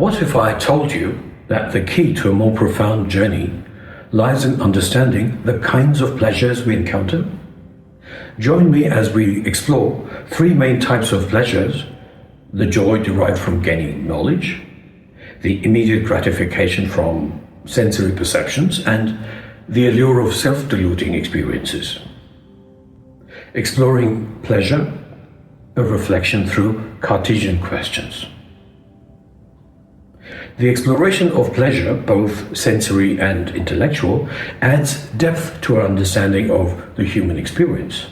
What if I told you that the key to a more profound journey lies in understanding the kinds of pleasures we encounter? Join me as we explore three main types of pleasures: the joy derived from gaining knowledge, the immediate gratification from sensory perceptions, and the allure of self-deluding experiences. Exploring pleasure, a reflection through Cartesian questions. The exploration of pleasure, both sensory and intellectual, adds depth to our understanding of the human experience.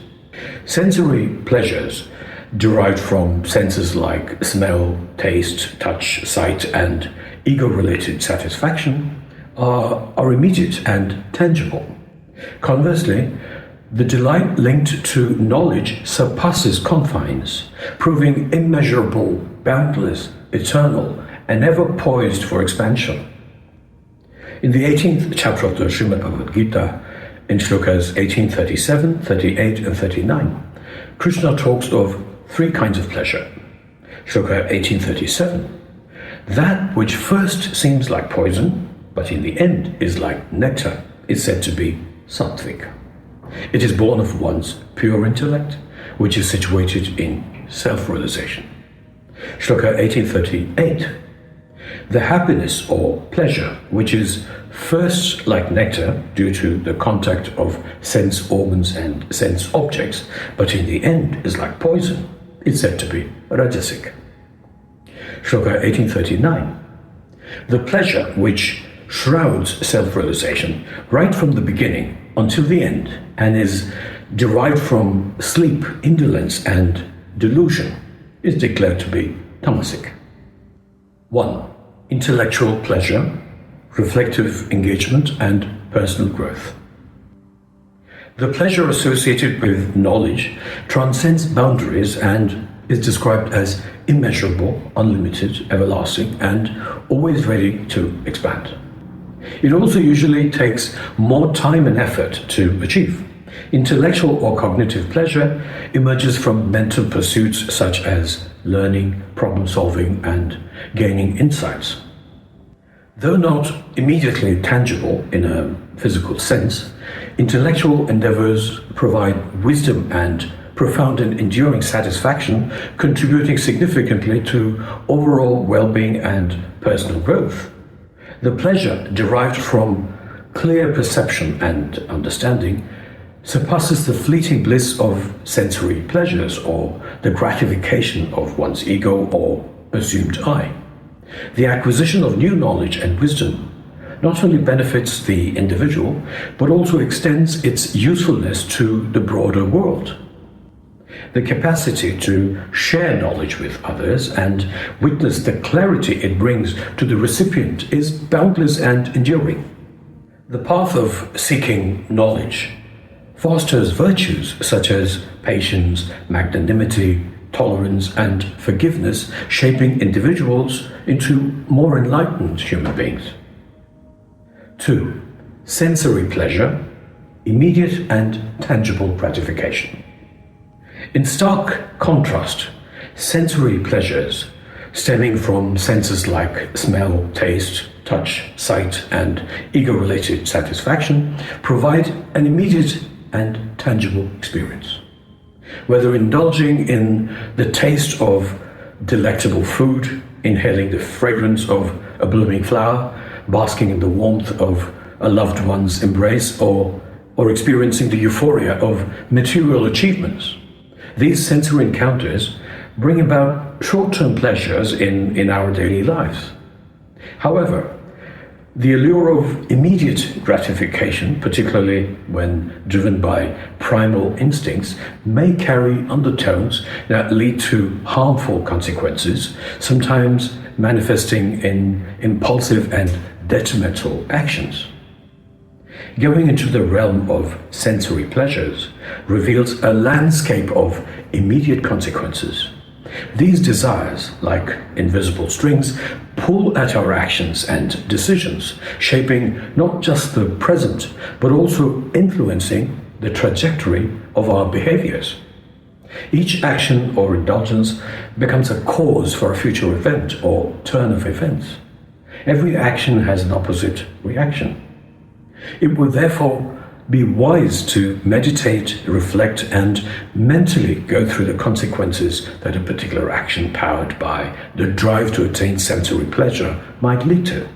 Sensory pleasures derived from senses like smell, taste, touch, sight, and ego-related satisfaction are immediate and tangible. Conversely, the delight linked to knowledge surpasses confines, proving immeasurable, boundless, eternal, and ever poised for expansion. In the 18th chapter of the Srimad Bhagavad Gita, in shlokas 18:37, 38, and 39, Krishna talks of three kinds of pleasure. Shloka 18:37, that which first seems like poison, but in the end is like nectar, is said to be sattvic. It is born of one's pure intellect, which is situated in self-realization. Shloka 18:38, the happiness or pleasure, which is first like nectar due to the contact of sense organs and sense objects, but in the end is like poison, is said to be rajasic. Shloka 18:39, the pleasure which shrouds self-realization right from the beginning until the end and is derived from sleep, indolence, and delusion is declared to be tamasic. 1. Intellectual pleasure, reflective engagement, and personal growth. The pleasure associated with knowledge transcends boundaries and is described as immeasurable, unlimited, everlasting, and always ready to expand. It also usually takes more time and effort to achieve. Intellectual or cognitive pleasure emerges from mental pursuits such as learning, problem solving, and gaining insights. Though not immediately tangible in a physical sense, intellectual endeavors provide wisdom and profound and enduring satisfaction, contributing significantly to overall well-being and personal growth. The pleasure derived from clear perception and understanding surpasses the fleeting bliss of sensory pleasures or the gratification of one's ego or assumed I. The acquisition of new knowledge and wisdom not only benefits the individual, but also extends its usefulness to the broader world. The capacity to share knowledge with others and witness the clarity it brings to the recipient is boundless and enduring. The path of seeking knowledge fosters virtues such as patience, magnanimity, tolerance, and forgiveness, shaping individuals into more enlightened human beings. 2. Sensory pleasure, immediate and tangible gratification. In stark contrast, sensory pleasures stemming from senses like smell, taste, touch, sight, and ego-related satisfaction provide an immediate and tangible experience. Whether indulging in the taste of delectable food, inhaling the fragrance of a blooming flower, basking in the warmth of a loved one's embrace, or experiencing the euphoria of material achievements, these sensory encounters bring about short-term pleasures in our daily lives. However, the allure of immediate gratification, particularly when driven by primal instincts, may carry undertones that lead to harmful consequences, sometimes manifesting in impulsive and detrimental actions. Going into the realm of sensory pleasures reveals a landscape of immediate consequences. These desires, like invisible strings, pull at our actions and decisions, shaping not just the present, but also influencing the trajectory of our behaviors. Each action or indulgence becomes a cause for a future event or turn of events. Every action has an opposite reaction. It would therefore be wise to meditate, reflect, and mentally go through the consequences that a particular action powered by the drive to attain sensory pleasure might lead to.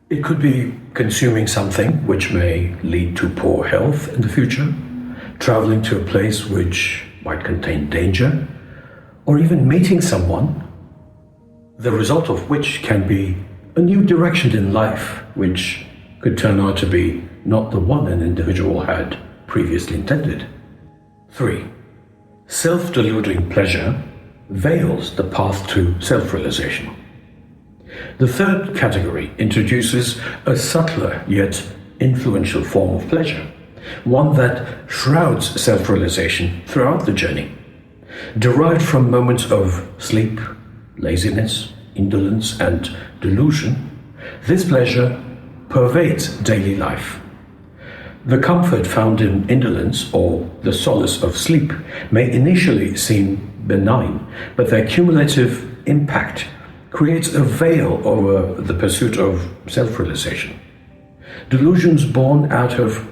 It could be consuming something which may lead to poor health in the future, traveling to a place which might contain danger, or even meeting someone, the result of which can be a new direction in life, which could turn out to be not the one an individual had previously intended. 3. Self-deluding pleasure veils the path to self-realization. The third category introduces a subtler yet influential form of pleasure, one that shrouds self-realization throughout the journey. Derived from moments of sleep, laziness, indolence, and delusion, this pleasure pervades daily life. The comfort found in indolence or the solace of sleep may initially seem benign, but their cumulative impact creates a veil over the pursuit of self-realization. Delusions born out of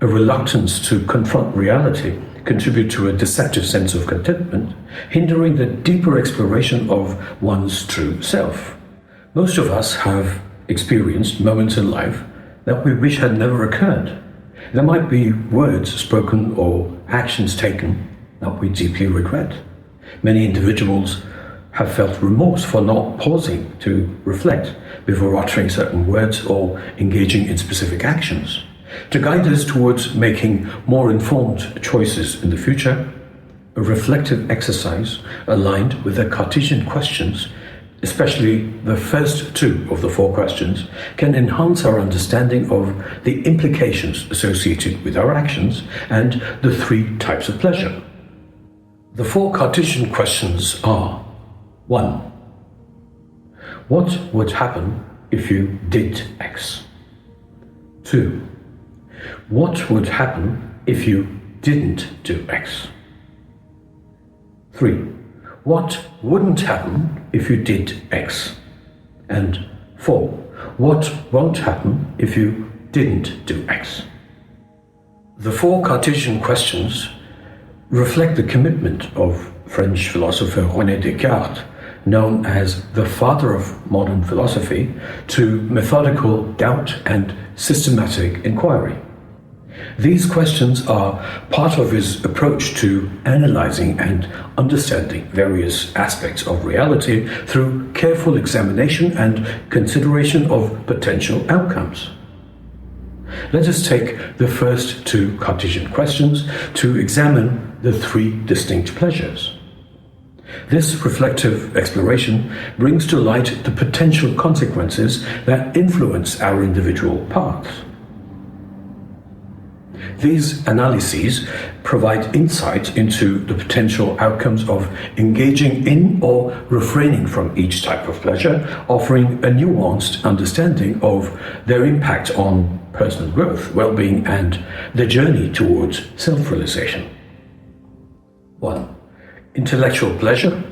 a reluctance to confront reality contribute to a deceptive sense of contentment, hindering the deeper exploration of one's true self. Most of us have experienced moments in life that we wish had never occurred. There might be words spoken or actions taken that we deeply regret. Many individuals have felt remorse for not pausing to reflect before uttering certain words or engaging in specific actions. To guide us towards making more informed choices in the future, a reflective exercise aligned with the Cartesian questions, especially the first two of the 4 questions, can enhance our understanding of the implications associated with our actions and the 3 types of pleasure. The 4 Cartesian questions are: 1. What would happen if you did X? 2. What would happen if you didn't do X? 3. What wouldn't happen if you did X? And 4. What won't happen if you didn't do X? The 4 Cartesian questions reflect the commitment of French philosopher René Descartes, known as the father of modern philosophy, to methodical doubt and systematic inquiry. These questions are part of his approach to analyzing and understanding various aspects of reality through careful examination and consideration of potential outcomes. Let us take the first 2 Cartesian questions to examine the 3 distinct pleasures. This reflective exploration brings to light the potential consequences that influence our individual paths. These analyses provide insight into the potential outcomes of engaging in or refraining from each type of pleasure, offering a nuanced understanding of their impact on personal growth, well-being, and the journey towards self-realization. 1. Intellectual pleasure,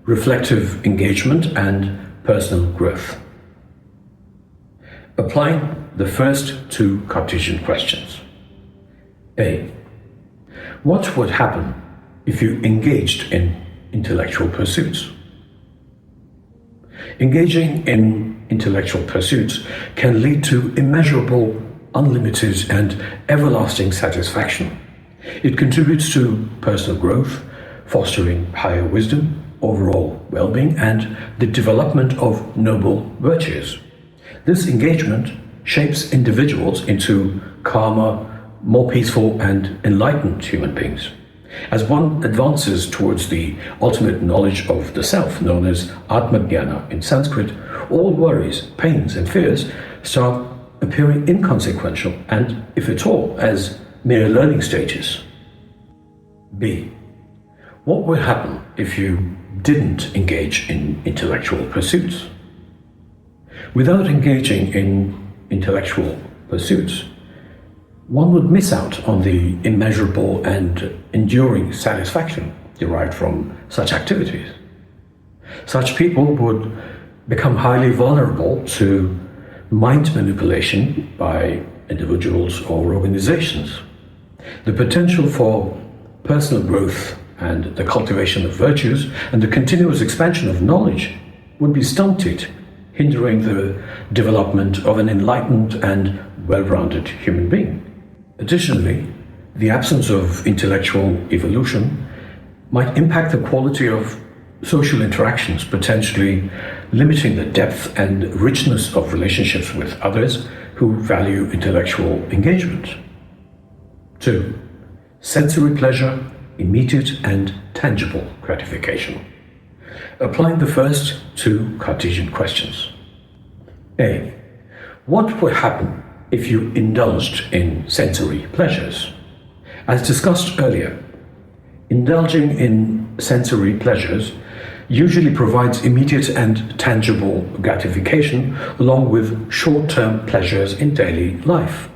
reflective engagement, and personal growth. Applying the first 2 Cartesian questions. A. What would happen if you engaged in intellectual pursuits? Engaging in intellectual pursuits can lead to immeasurable, unlimited, and everlasting satisfaction. It contributes to personal growth, fostering higher wisdom, overall well-being, and the development of noble virtues. This engagement shapes individuals into calmer, more peaceful and enlightened human beings. As one advances towards the ultimate knowledge of the self, known as Atma-jnana in Sanskrit, all worries, pains, and fears start appearing inconsequential and, if at all, as mere learning stages. B. What would happen if you didn't engage in intellectual pursuits? Without engaging in intellectual pursuits, one would miss out on the immeasurable and enduring satisfaction derived from such activities. Such people would become highly vulnerable to mind manipulation by individuals or organizations. The potential for personal growth and the cultivation of virtues and the continuous expansion of knowledge would be stunted, hindering the development of an enlightened and well-rounded human being. Additionally, the absence of intellectual evolution might impact the quality of social interactions, potentially limiting the depth and richness of relationships with others who value intellectual engagement. 2. Sensory pleasure, immediate and tangible gratification. Applying the first two Cartesian questions. A. What would happen if you indulged in sensory pleasures? As discussed earlier, indulging in sensory pleasures usually provides immediate and tangible gratification along with short-term pleasures in daily life.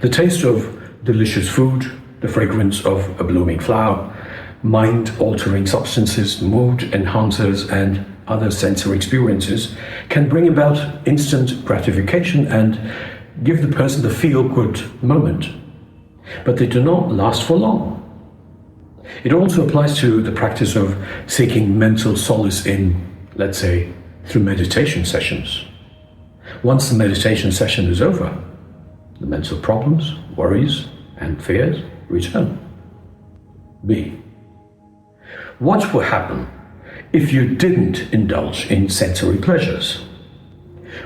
The taste of delicious food, the fragrance of a blooming flower, mind-altering substances, mood enhancers, and other sensory experiences can bring about instant gratification and give the person the feel-good moment. But they do not last for long. It also applies to the practice of seeking mental solace in, let's say, through meditation sessions. Once the meditation session is over, the mental problems, worries, and fears return. B. What will happen if you didn't indulge in sensory pleasures?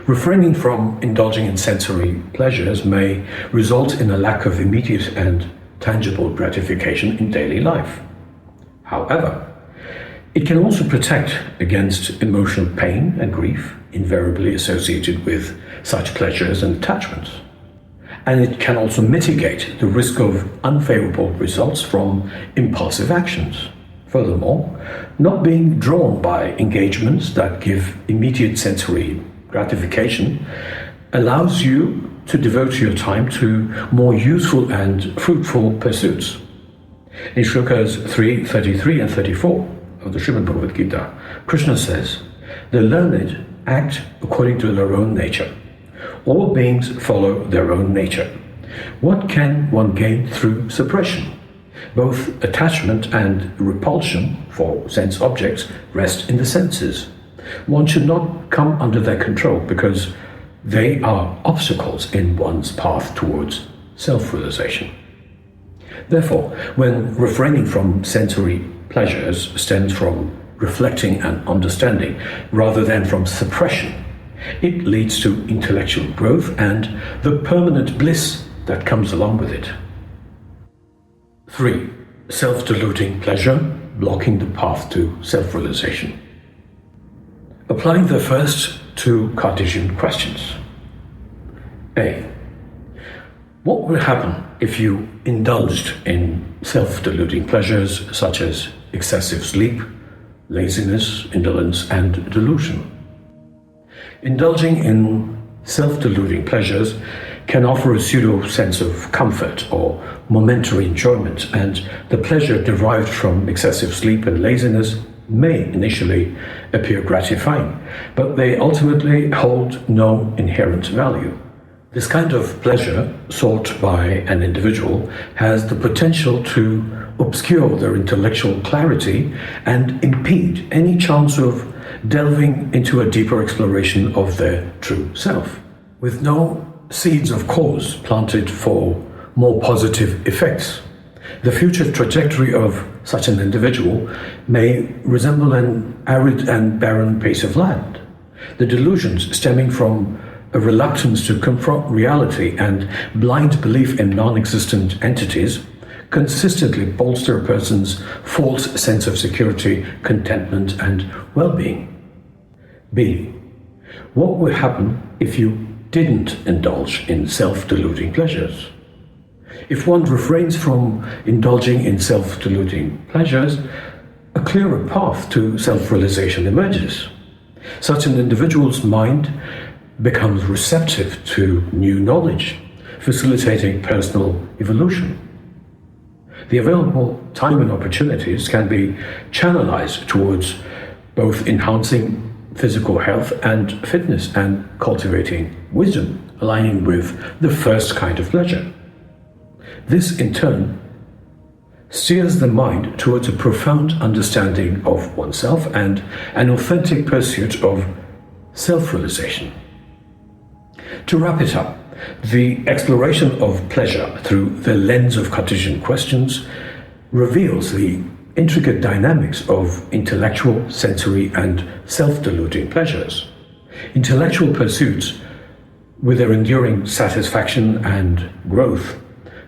Refraining from indulging in sensory pleasures may result in a lack of immediate and tangible gratification in daily life. However, it can also protect against emotional pain and grief invariably associated with such pleasures and attachments. And it can also mitigate the risk of unfavorable results from impulsive actions. Furthermore, not being drawn by engagements that give immediate sensory gratification allows you to devote your time to more useful and fruitful pursuits. In shlokas 3, 33 and 34 of the Srimad Bhagavad Gita, Krishna says, "The learned act according to their own nature. All beings follow their own nature. What can one gain through suppression? Both attachment and repulsion for sense objects rest in the senses. One should not come under their control because they are obstacles in one's path towards self-realization." Therefore, when refraining from sensory pleasures stems from reflecting and understanding rather than from suppression, it leads to intellectual growth and the permanent bliss that comes along with it. 3. Self-deluding pleasure, blocking the path to self-realization. Applying the first two Cartesian questions. A. What would happen if you indulged in self-deluding pleasures such as excessive sleep, laziness, indolence, and delusion? Indulging in self-deluding pleasures can offer a pseudo sense of comfort or momentary enjoyment, and the pleasure derived from excessive sleep and laziness may initially appear gratifying, but they ultimately hold no inherent value. This kind of pleasure sought by an individual has the potential to obscure their intellectual clarity and impede any chance of delving into a deeper exploration of their true self. With no seeds of cause planted for more positive effects, the future trajectory of such an individual may resemble an arid and barren piece of land. The delusions stemming from a reluctance to confront reality and blind belief in non-existent entities consistently bolster a person's false sense of security, contentment, and well-being. B. What would happen if you didn't indulge in self-deluding pleasures? If one refrains from indulging in self-deluding pleasures, a clearer path to self-realization emerges. Such an individual's mind becomes receptive to new knowledge, facilitating personal evolution. The available time and opportunities can be channelized towards both enhancing physical health and fitness and cultivating wisdom, aligning with the first kind of pleasure. This, in turn, steers the mind towards a profound understanding of oneself and an authentic pursuit of self-realization. To wrap it up, the exploration of pleasure through the lens of Cartesian questions reveals the intricate dynamics of intellectual, sensory, and self-deluding pleasures. Intellectual pursuits, with their enduring satisfaction and growth,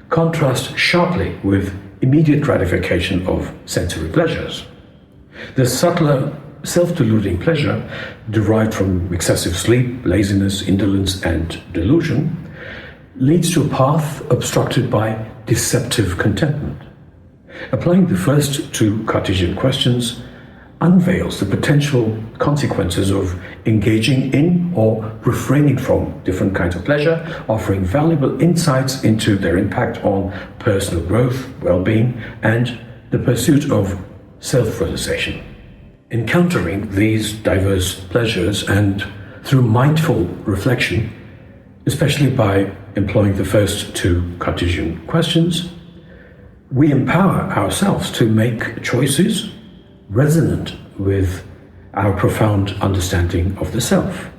contrast sharply with immediate gratification of sensory pleasures. The subtler, self-deluding pleasure, derived from excessive sleep, laziness, indolence, and delusion, leads to a path obstructed by deceptive contentment. Applying the first two Cartesian questions unveils the potential consequences of engaging in or refraining from different kinds of pleasure, offering valuable insights into their impact on personal growth, well-being, and the pursuit of self-realization. Encountering these diverse pleasures and through mindful reflection, especially by employing the first two Cartesian questions, we empower ourselves to make choices resonant with our profound understanding of the self.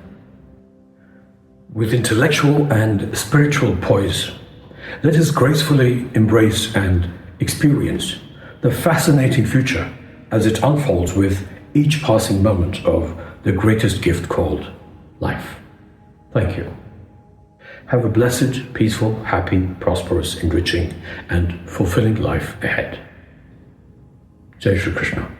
With intellectual and spiritual poise, let us gracefully embrace and experience the fascinating future as it unfolds with each passing moment of the greatest gift called life. Thank you. Have a blessed, peaceful, happy, prosperous, enriching, and fulfilling life ahead. Jai Shri Krishna.